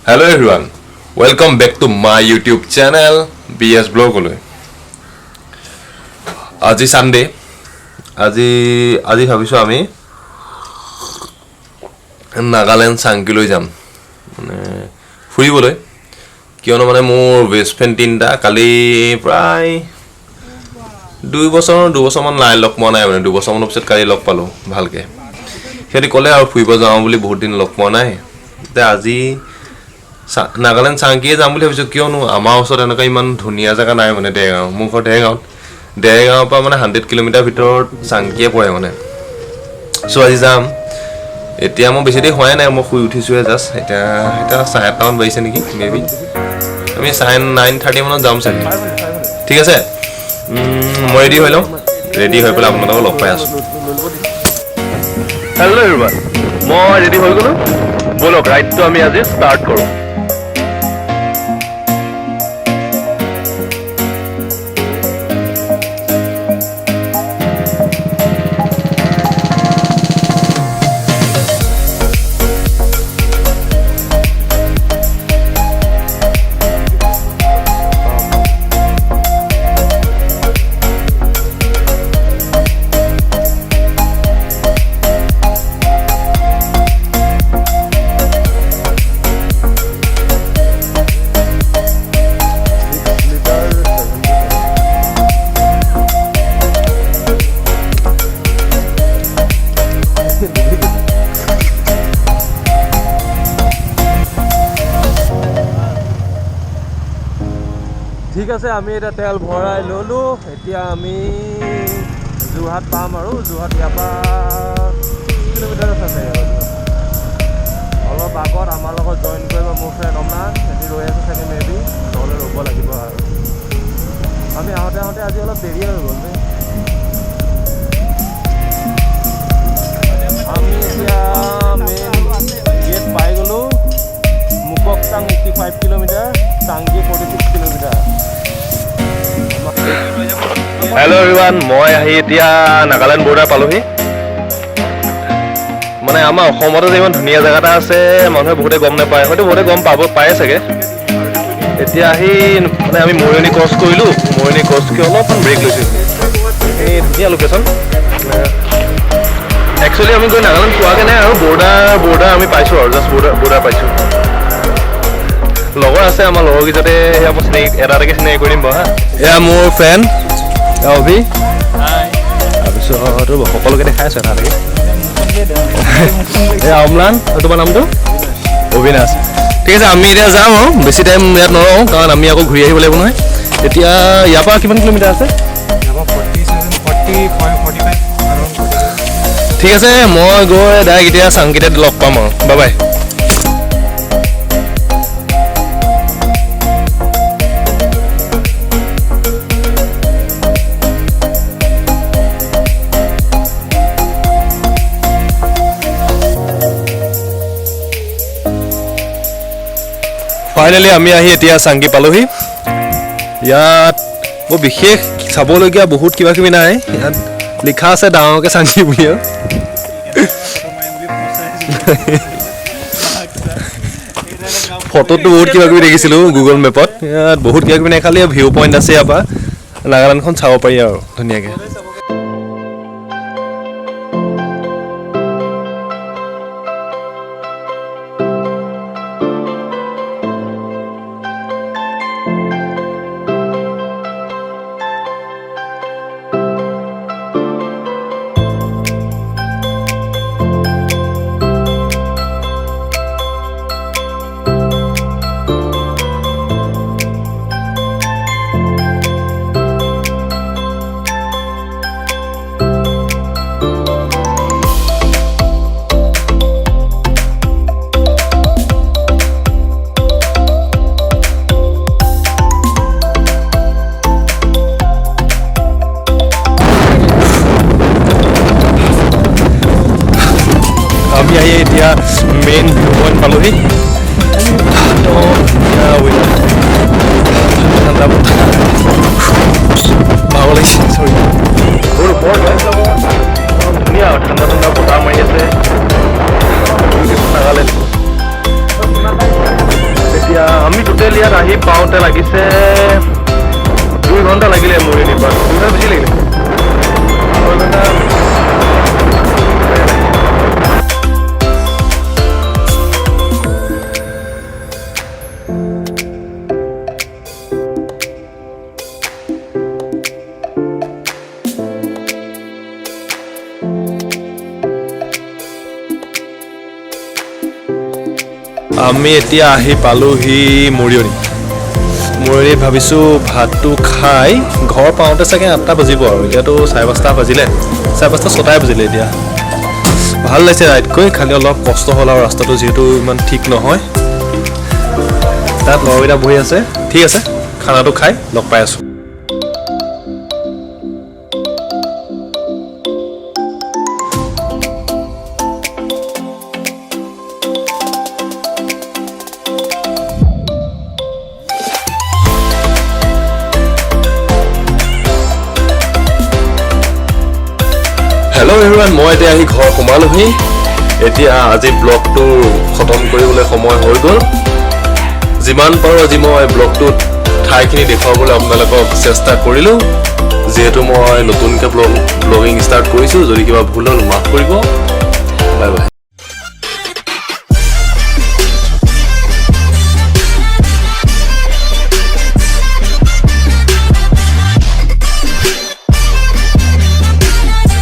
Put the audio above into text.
Hello everyone, welcome back to my YouTube channel BS Blog. আজি Sunday, আজি ভাবিছো আমি নাগালেণ্ড চাংকি লৈ যাম মানে ফুৰিবলৈ কিয়নো মানে মোৰ বেষ্ট ফ্ৰেণ্ড তিনটা কালি প্ৰায় 2 বছৰমান লগ পোৱা নাই মানে 2 বছৰমানৰ পিছত কালি লগ পালো ভালকে সিহঁতি ক'লে আৰু ফুৰিব যাওঁ বুলি বহুত দিন লগ পোৱা নাই তে আজি নাগালেণ্ড চাংকিয়ে যাম বুলি ভাবিছো কিয়নো আমাৰ ওচৰত এনেকুৱা ইমান ধুনীয়া জায়গা নাই মানে দেৰগাঁও মোৰ ঘৰ দেৰগাঁৱৰ পৰা মানে 100 কিলোমিটাৰ ভিতৰত চাংকিয়ে পৰে মানে সো আজি যাম এতিয়া মই বেছি দেৰি হোৱাই নাই মই শুই উঠিছোৱে জাস্ট এতিয়া 9:30 মান বাজিছে নেকি মেবি আমি 9:30 মানত যাম চাগে ঠিক আছে মই ৰেডি হৈ লওঁ ৰেডি হৈ পেলাই আপোনালোকক লগ পাই আছো হেল্ল' এভৰিৱান মই ৰেডি হৈ গ'লো বলক ৰাইডটো আমি আজি ষ্টাৰ্ট কৰোঁ ঠিক আছে আমি এটা তেল ভৰাই ললো এতিয়া আমি যোৰহাট পাম আৰু যোৰহাট ইয়াৰ পৰা কিলোমিটাৰ আছে অলপ আগত আমাৰ লগত জইন কৰিব মোৰ ফ্ৰেণ্ড অমনাথ সিহঁতি ৰৈ আছে চাগে মেবি নহ'লে ৰ'ব লাগিব আৰু আমি আহোঁতে আজি অলপ দেৰি হৈ গ'ল আমি এতিয়া মেইন গেট পাই গ'লোঁ মুককচাং 85 kilometre chunky 46 kilometre hello' everyone মই আহি এতিয়া নাগালেণ্ড বৰ্ডাৰ পালোহি মানে আমাৰ অসমতো যে ইমান ধুনীয়া জেগা এটা আছে মানুহে বহুতে গম নাপায় হয়তো বহুতে গম পায় চাগে এতিয়া আহি মানে আমি মৰিয়নি ক্ৰছ কৰিলোঁ মৰিয়নি ক্ৰছ কৰি অলপমান ব্ৰেক লৈছোঁ এই ধুনীয়া লোকেশ্যন একচুৱেলি আমি গৈ নাগালেণ্ড পোৱাগৈ নাই আৰু বৰ্ডাৰ আমি পাইছোঁ আৰু জাষ্ট বৰ্ডাৰ পাইছোঁ লগৰ আছে আমাৰ লগৰকেইজনে মই এটাকে চিনাকি কৰি দিম বাৰু হা এয়া মোৰ ফ্ৰেণ্ড অভি তাৰপিছত সকলোকে দেখাই আছোঁ এটাকে এয়া অমলান আৰু তোমাৰ নামটো অবিনাশ ঠিক আছে আমি এতিয়া যাম আৰু বেছি টাইম ইয়াত নৰওঁ কাৰণ আমি আকৌ ঘূৰি আহিব লাগিব নহয় এতিয়া ইয়াৰ পৰা কিমান কিলোমিটাৰ আছে ঠিক আছে মই গৈ ডাইৰেক্ট এতিয়া চাংকিটাত লগ পাম আৰু বাই বাই ফাইনেলি আমি আহি এতিয়া চাংকি পালোহি ইয়াত বৰ বিশেষ চাবলগীয়া বহুত কিবা কিবি নাই ইয়াত লিখা আছে ডাঙৰকৈ চাংকি বুলি ফটোতো বহুত কিবা কিবি দেখিছিলোঁ গুগল মেপত ইয়াত বহুত কিবা কিবি নাই খালি ভিউ পইণ্ট আছে ইয়াৰ পৰা নাগালেণ্ডখন চাব পাৰি আৰু ধুনীয়াকৈ আমি আহি এতিয়া মেইন ভিউ পইণ্ট পালোহি ভাগৰ লাগিছে চৰি ধুনীয়া ঠাণ্ডা বতাহ মাৰি আছে নাগালেণ্ড আহি পাওঁতে লাগিছে 2 ঘণ্টা লাগিলে মৰিয়নিৰ পৰা 2 ঘণ্টা বেছি লাগিলে 2 ঘণ্টা আমি এতিয়া আহি পালোহি মৰিয়নিত ভাবিছোঁ ভাতটো খাই ঘৰ পাওঁতে চাগে 8টা বাজিব আৰু এতিয়াতো 5:30 বাজিলে 5:30 6টাই বাজিলে এতিয়া ভাল লাগিছে ৰাইডকৈ খালি অলপ কষ্ট হ'ল আৰু ৰাস্তাটো যিহেতু ইমান ঠিক নহয় তাত লগৰকেইটা বহি আছে ঠিক আছে খানাটো খাই লগ পাই আছোঁ হেল্ল' এভৰিৱান মই এতিয়া আহি ঘৰ সোমালোহি এতিয়া আজি ব্লগটো খতম কৰিবলৈ সময় হৈ গ'ল যিমান পাৰোঁ আজি মই ব্লগটোত ঠাইখিনি দেখুৱাবলৈ আপোনালোকক চেষ্টা কৰিলোঁ যিহেতু মই নতুনকৈ ব্লগিং ষ্টাৰ্ট কৰিছোঁ যদি কিবা ভুল হ'ল মাফ কৰিব বাই বাই